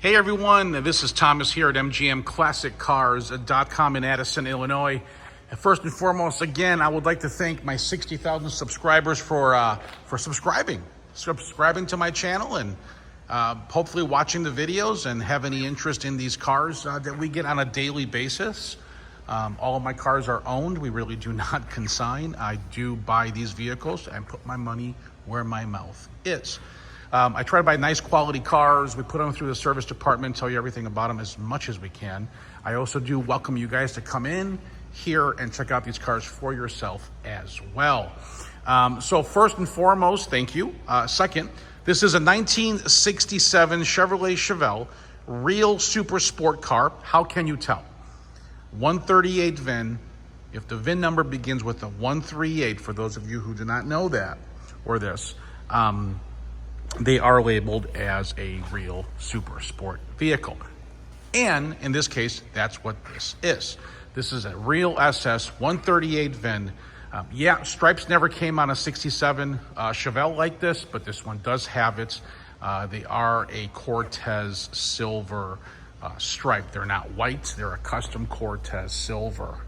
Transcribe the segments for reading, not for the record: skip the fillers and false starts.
Hey everyone, this is Thomas here at MGMClassicCars.com in Addison, Illinois. And first and foremost, again, I would like to thank my 60,000 subscribers for subscribing to my channel and hopefully watching the videos and have any interest in these cars that we get on a daily basis. All of my cars are owned. We really do not consign. I do buy these vehicles and put my money where my mouth is. I try to buy nice quality cars. We put them through the service department, tell you everything about them as much as we can. I also do welcome you guys to come in here and check out these cars for yourself as well. So first and foremost, thank you. Second, this is a 1967 Chevrolet Chevelle, real super sport car. How can you tell? 138 VIN. If the VIN number begins with a 138, for those of you who do not know that or this, they are labeled as a real super sport vehicle. And in this case, that's what this is. This is a real SS 138 VIN. Yeah, stripes never came on a 67 Chevelle like this, but this one does have it. They are a Cortez silver stripe. They're not white, they're a custom Cortez silver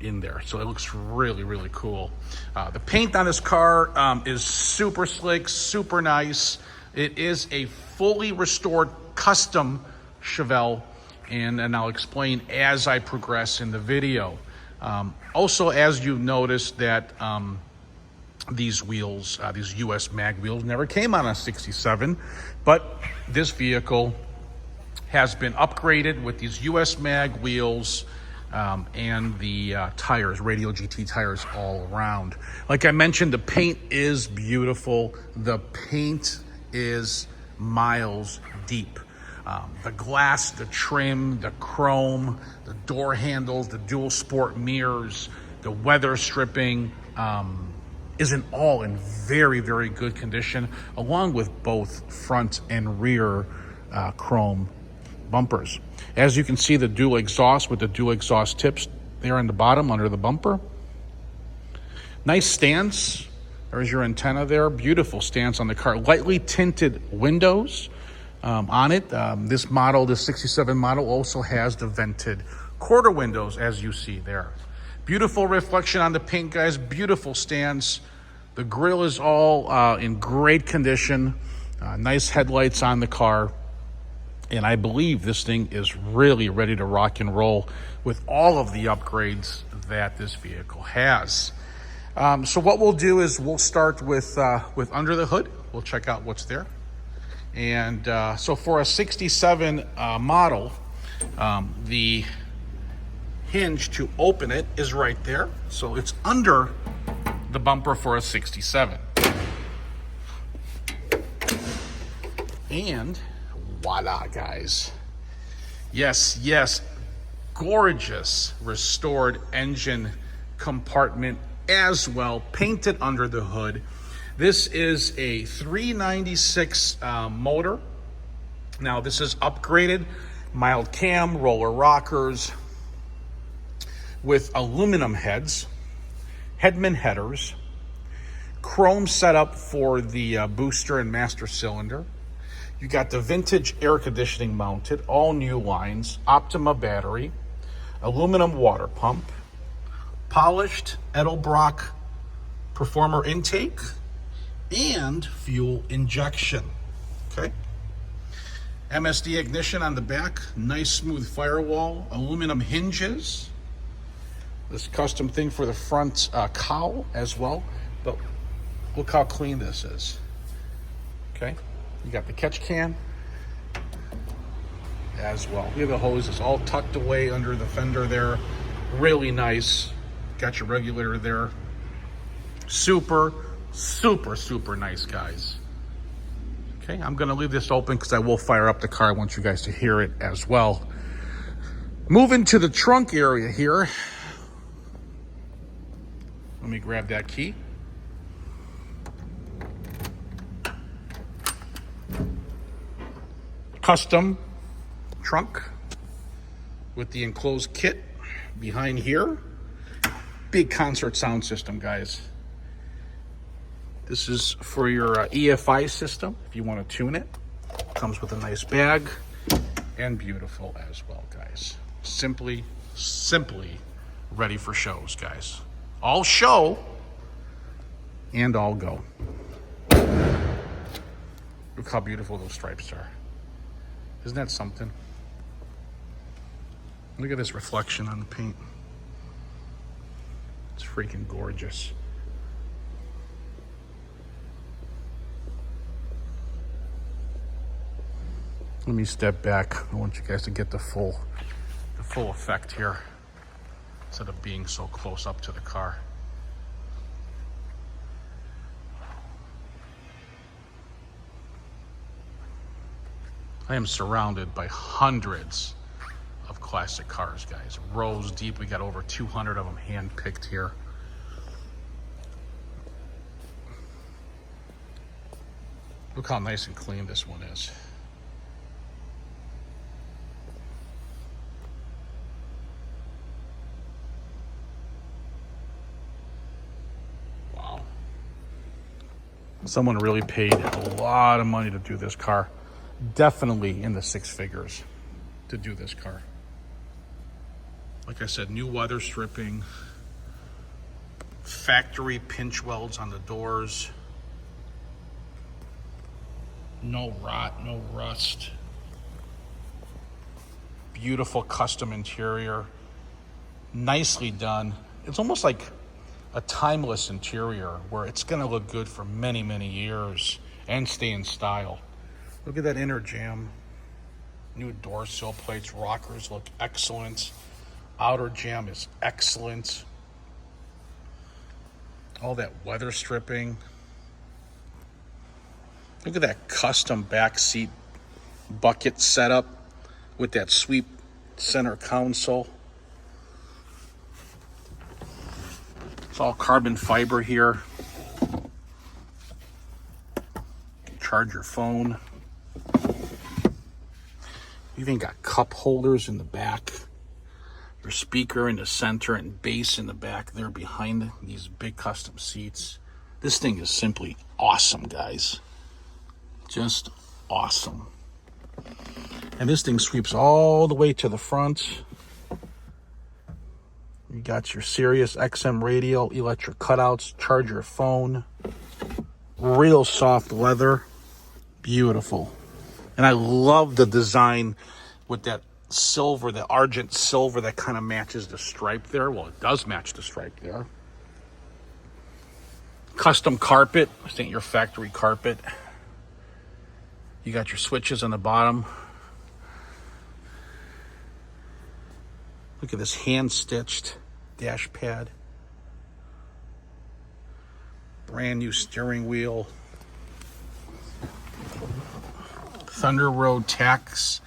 in there. So it looks really, really cool. The paint on this car is super slick, super nice. It is a fully restored custom Chevelle, and I'll explain as I progress in the video. Also, as you notice that these wheels, these US mag wheels never came on a 67, but this vehicle has been upgraded with these US mag wheels and the tires, Radial GT tires all around. Like I mentioned, the paint is beautiful. The paint is miles deep. The glass, the trim, the chrome, the door handles, the dual sport mirrors, the weather stripping is all in very, very good condition, along with both front and rear chrome bumpers. As you can see, the dual exhaust with the dual exhaust tips there on the bottom under the bumper. Nice stance. There's your antenna there. Beautiful stance on the car. Lightly tinted windows on it. This model, this 67 model, also has the vented quarter windows, as you see there. Beautiful reflection on the paint, guys. Beautiful stance. The grille is all in great condition. Nice headlights on the car. And I believe this thing is really ready to rock and roll with all of the upgrades that this vehicle has. So what we'll do is we'll start with under the hood. We'll check out what's there. And so for a 67 model, the hinge to open it is right there. So it's under the bumper for a 67. And voila, guys. Yes, gorgeous restored engine compartment as well, painted under the hood. This is a 396 motor. Now this is upgraded, mild cam, roller rockers with aluminum heads, Headman Headers, chrome setup for the booster and master cylinder. You got the vintage air conditioning mounted, all new lines, Optima battery, aluminum water pump, polished Edelbrock Performer intake, and fuel injection. Okay. MSD ignition on the back, nice smooth firewall, aluminum hinges. This custom thing for the front cowl as well, but look how clean this is. Okay. You got the catch can as well. Look at the hose, it's all tucked away under the fender there. Really nice. Got your regulator there. Super nice, guys. Okay, I'm gonna leave this open because I will fire up the car. I want you guys to hear it as well. Moving to the trunk area here. Let me grab that key. Custom trunk with the enclosed kit behind here. Big concert sound system, guys. This is for your EFI system if you want to tune it. Comes with a nice bag and beautiful as well, guys. Simply ready for shows, guys. All show and all go. Look how beautiful those stripes are. Isn't that something? Look at this reflection on the paint. It's freaking gorgeous. Let me step back. I want you guys to get the full effect here instead of being so close up to the car. I am surrounded by hundreds of classic cars, guys. Rows deep. We got over 200 of them hand-picked here. Look how nice and clean this one is. Wow. Someone really paid a lot of money to do this car. Definitely in the six figures to do this car. Like I said, new weather stripping, factory pinch welds on the doors, no rot, no rust, beautiful custom interior, nicely done. It's almost like a timeless interior where it's gonna look good for many, many years and stay in style. Look at that inner jam. New door sill plates, rockers look excellent. Outer jam is excellent. All that weather stripping. Look at that custom back seat bucket setup with that sweep center console. It's all carbon fiber here. You can charge your phone. You even got cup holders in the back. Your speaker in the center and bass in the back there behind these big custom seats. This thing is simply awesome, guys. Just awesome. And this thing sweeps all the way to the front. You got your Sirius XM radio, electric cutouts, charge your phone. Real soft leather. Beautiful. And I love the design with that silver, the argent silver that kind of matches the stripe there. Well, it does match the stripe there. Custom carpet. This ain't your factory carpet. You got your switches on the bottom. Look at this hand-stitched dash pad. Brand new steering wheel. Thunder Road tacks,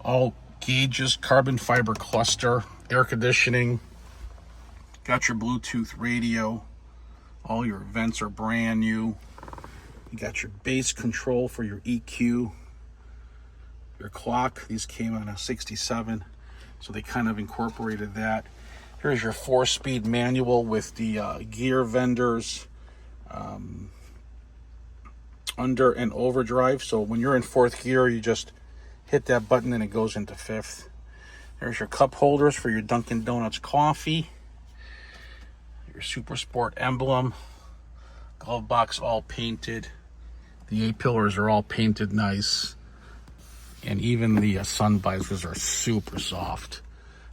all gauges, carbon fiber cluster, air conditioning. Got your Bluetooth radio. All your vents are brand new. You got your bass control for your EQ. Your clock, these came on a 67, so they kind of incorporated that. Here's your 4-speed manual with the gear vendors. Under and overdrive, so when you're in 4th gear you just hit that button and it goes into 5th. There's your cup holders for your Dunkin' Donuts coffee, your Super Sport emblem, glove box all painted, the A-pillars are all painted nice, and even the sun visors are super soft.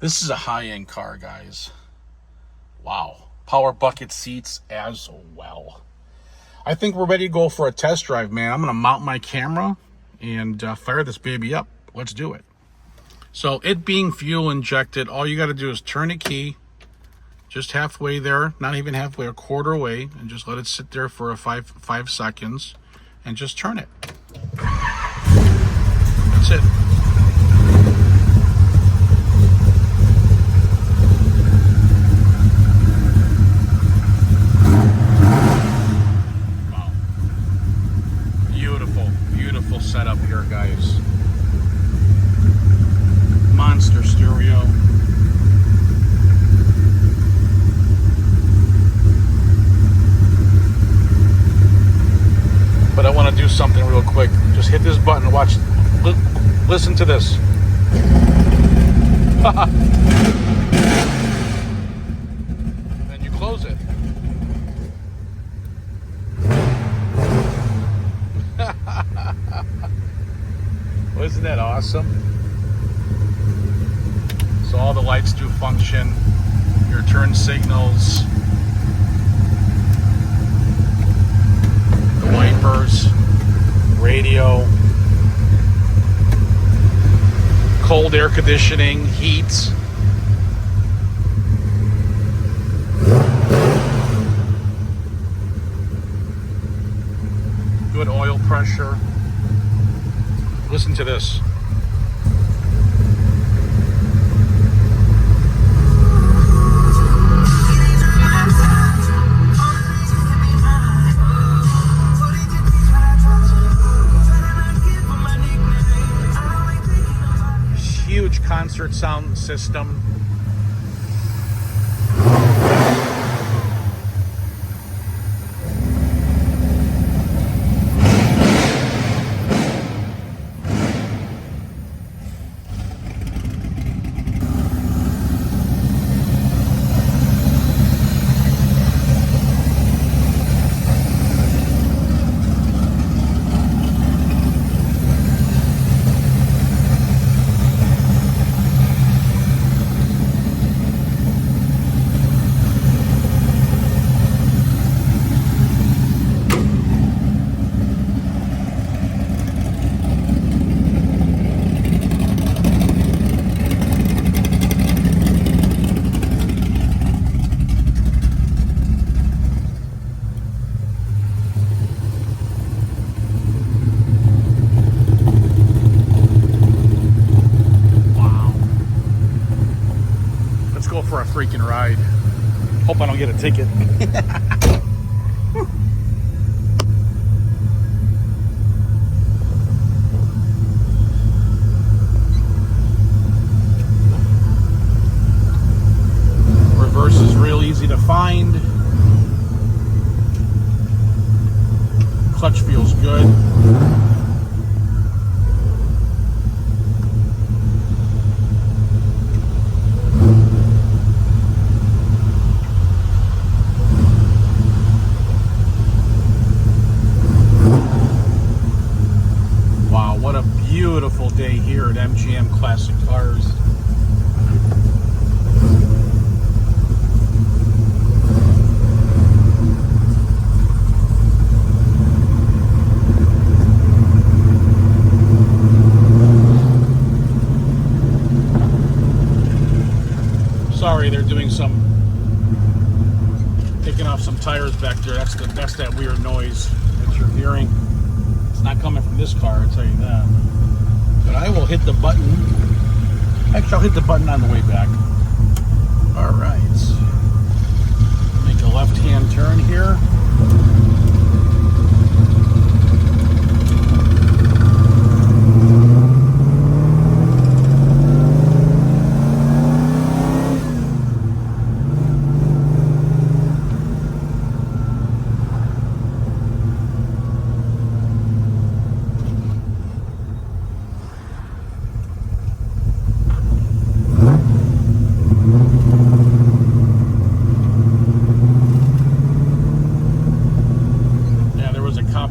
This is a high-end car, guys. Wow. Power bucket seats as well. I think we're ready to go for a test drive, man. I'm going to mount my camera and fire this baby up. Let's do it. So it being fuel injected, all you got to do is turn the key just halfway there, not even halfway, a quarter way, and just let it sit there for a five seconds and just turn it. That's it. Setup here, guys. Monster stereo. But I want to do something real quick. Just hit this button and watch Listen to this. Then you close it. Isn't that awesome? So all the lights do function. Your turn signals. The wipers. Radio. Cold air conditioning. Heat. Good oil pressure. Listen to this. Huge concert sound system. For a freaking ride. Hope I don't get a ticket. Reverse is real easy to find. Clutch feels good. Beautiful day here at MGM Classic Cars. Sorry, they're doing some taking off some tires back there. That's that weird noise that you're hearing. It's not coming from this car, I'll tell you that. But I will hit the button. Actually, I'll hit the button on the way back. All right. Make a left-hand turn here.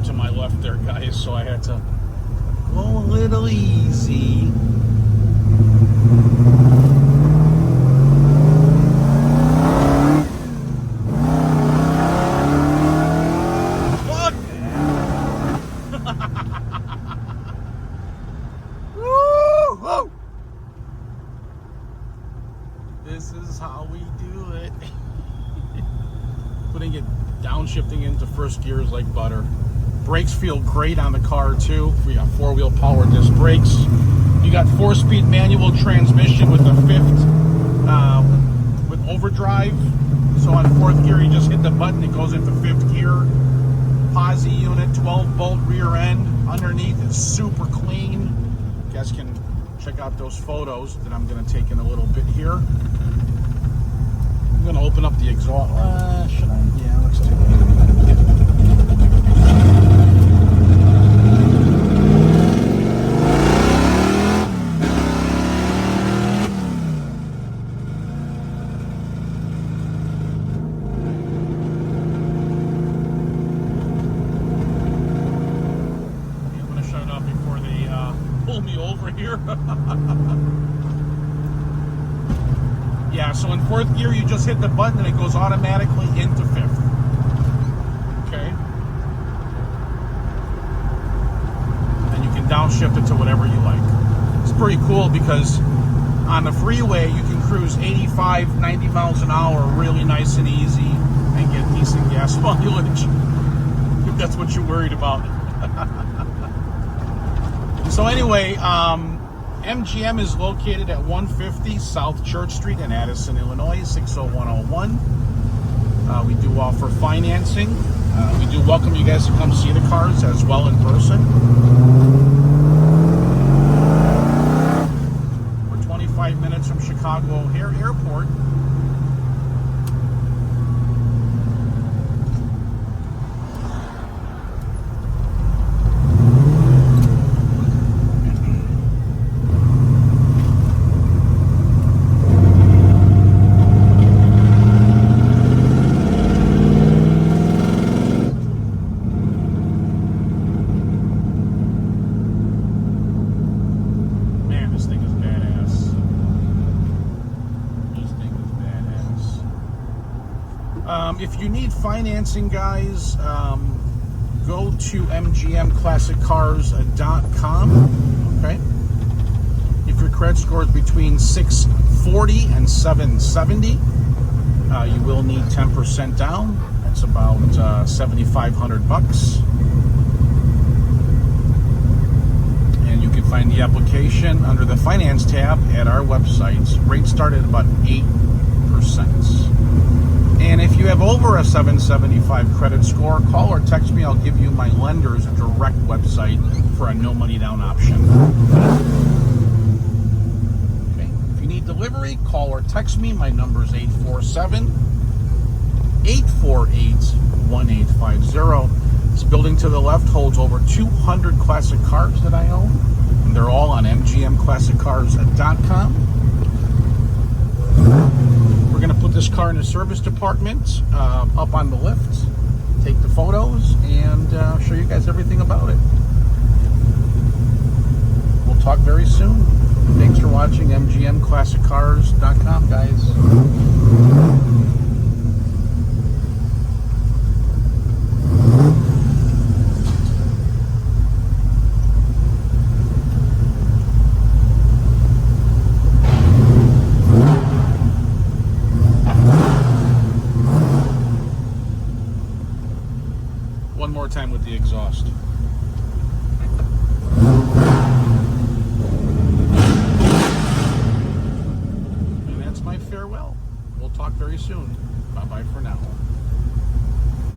To my left there, guys, so I had to go a little easy. Fuck! Woo! Woo! This is how we do it. Putting it downshifting into first gear is like butter. Brakes feel great on the car too. We got 4-wheel power disc brakes. You got 4-speed manual transmission with the 5th with overdrive. So on 4th gear, you just hit the button, it goes into 5th gear. Posi unit, 12-bolt rear end. Underneath is super clean. You guys can check out those photos that I'm going to take in a little bit here. I'm going to open up the exhaust. Should I? Yeah, let's do it. pull me over here. Yeah, so in fourth gear, you just hit the button and it goes automatically into fifth. Okay. And you can downshift it to whatever you like. It's pretty cool because on the freeway, you can cruise 85, 90 miles an hour really nice and easy and get decent gas mileage, if that's what you're worried about. So anyway, MGM is located at 150 South Church Street in Addison, Illinois, 60101. We do offer financing. We do welcome you guys to come see the cars as well in person. We're 25 minutes from Chicago O'Hare Airport. If you need financing, guys, go to mgmclassiccars.com. Okay. If your credit score is between 640 and 770, you will need 10% down. That's about $7,500. And you can find the application under the finance tab at our website. Rates start at about 8%. And if you have over a 775 credit score, call or text me. I'll give you my lender's direct website for a no money down option. Okay. If you need delivery, call or text me. My number is 847-848-1850. This building to the left holds over 200 classic cars that I own. And they're all on mgmclassiccars.com. We're going to put this car in the service department up on the lift, take the photos, and show you guys everything about it. We'll talk very soon. Thanks for watching mgmclassiccars.com, guys. One more time with the exhaust. And that's my farewell. We'll talk very soon. Bye-bye for now.